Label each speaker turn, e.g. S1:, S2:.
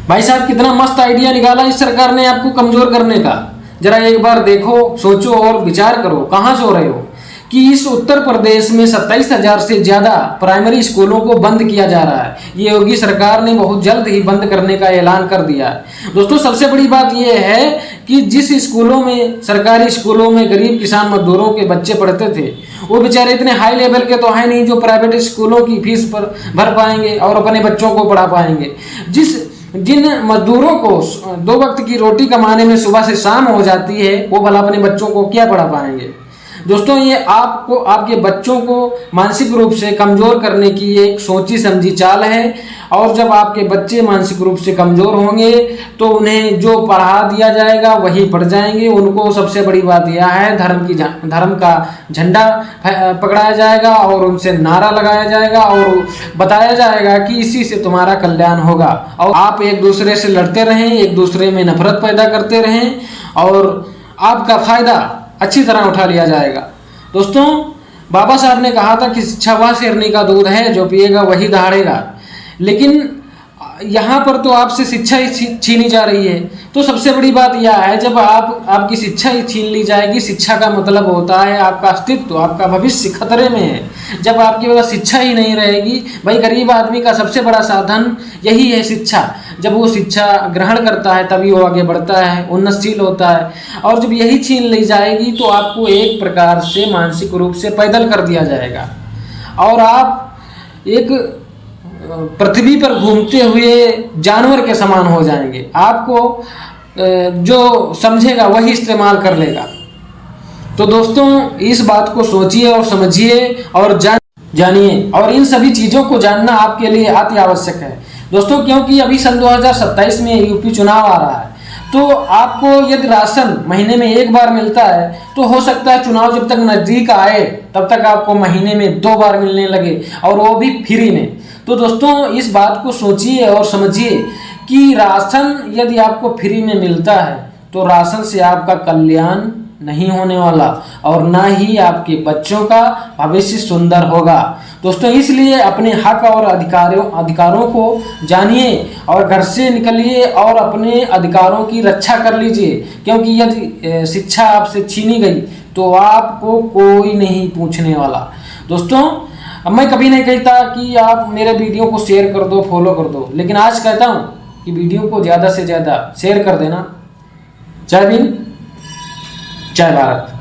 S1: भाई साहब कितना मस्त आइडिया निकाला इस सरकार ने आपको कमजोर करने का। जरा एक बार देखो, सोचो और विचार करो, कहाँ सो रहे हो कि इस उत्तर प्रदेश में 27,000 से ज्यादा प्राइमरी स्कूलों को बंद किया जा रहा है। ये योगी सरकार ने बहुत जल्द ही बंद करने का ऐलान कर दिया है। दोस्तों सबसे बड़ी बात यह है कि जिस स्कूलों में, सरकारी स्कूलों में गरीब किसान मजदूरों के बच्चे पढ़ते थे, वो बेचारे इतने हाई लेवल के तो है नहीं जो प्राइवेट स्कूलों की फीस पर भर पाएंगे और अपने बच्चों को पढ़ा पाएंगे। जिन मजदूरों को 2 वक्त की रोटी कमाने में सुबह से शाम हो जाती है, वो भला अपने बच्चों को क्या पढ़ा पाएंगे। दोस्तों ये आपको, आपके बच्चों को मानसिक रूप से कमजोर करने की एक सोची समझी चाल है। और जब आपके बच्चे मानसिक रूप से कमजोर होंगे तो उन्हें जो पढ़ा दिया जाएगा वही पढ़ जाएंगे। उनको सबसे बड़ी बात यह है, धर्म का झंडा पकड़ाया जाएगा और उनसे नारा लगाया जाएगा और बताया जाएगा कि इसी से तुम्हारा कल्याण होगा। और आप एक दूसरे से लड़ते रहें, एक दूसरे में नफरत पैदा करते रहें और आपका फायदा अच्छी तरह उठा लिया जाएगा। दोस्तों बाबा साहब ने कहा था कि शिक्षा वह शेरनी का दूध है जो पिएगा वही दहाड़ेगा, लेकिन यहाँ पर तो आपसे शिक्षा ही छीनी जा रही है। तो सबसे बड़ी बात यह है, जब आपकी शिक्षा ही छीन ली जाएगी, शिक्षा का मतलब होता है आपका अस्तित्व, आपका भविष्य खतरे में है। जब आपके पास शिक्षा ही नहीं रहेगी, भाई गरीब आदमी का सबसे बड़ा साधन यही है शिक्षा। जब वो शिक्षा ग्रहण करता है तभी वो आगे बढ़ता है, उन्नतशील होता है। और जब यही छीन ली जाएगी तो आपको एक प्रकार से मानसिक रूप से पैदल कर दिया जाएगा और आप एक पृथ्वी पर घूमते हुए जानवर के समान हो जाएंगे। आपको जो समझेगा वही इस्तेमाल कर लेगा। तो दोस्तों इस बात को सोचिए और समझिए और जानिए, और इन सभी चीज़ों को जानना आपके लिए अति आवश्यक है दोस्तों, क्योंकि अभी सन 2027 में यूपी चुनाव आ रहा है। तो आपको यदि राशन महीने में 1 बार मिलता है तो हो सकता है चुनाव जब तक नज़दीक आए तब तक आपको महीने में 2 बार मिलने लगे, और वो भी फ्री में। तो दोस्तों इस बात को सोचिए और समझिए कि राशन यदि आपको फ्री में मिलता है तो राशन से आपका कल्याण नहीं होने वाला और ना ही आपके बच्चों का भविष्य सुंदर होगा। दोस्तों इसलिए अपने हक और अधिकारों को जानिए और घर से निकलिए और अपने अधिकारों की रक्षा कर लीजिए, क्योंकि यदि शिक्षा आपसे छीनी गई तो आपको कोई नहीं पूछने वाला। दोस्तों अब मैं कभी नहीं कहता कि आप मेरे वीडियो को शेयर कर दो, फॉलो कर दो, लेकिन आज कहता हूँ कि वीडियो को ज़्यादा से ज़्यादा शेयर कर देना। जय हिंद, जय भारत।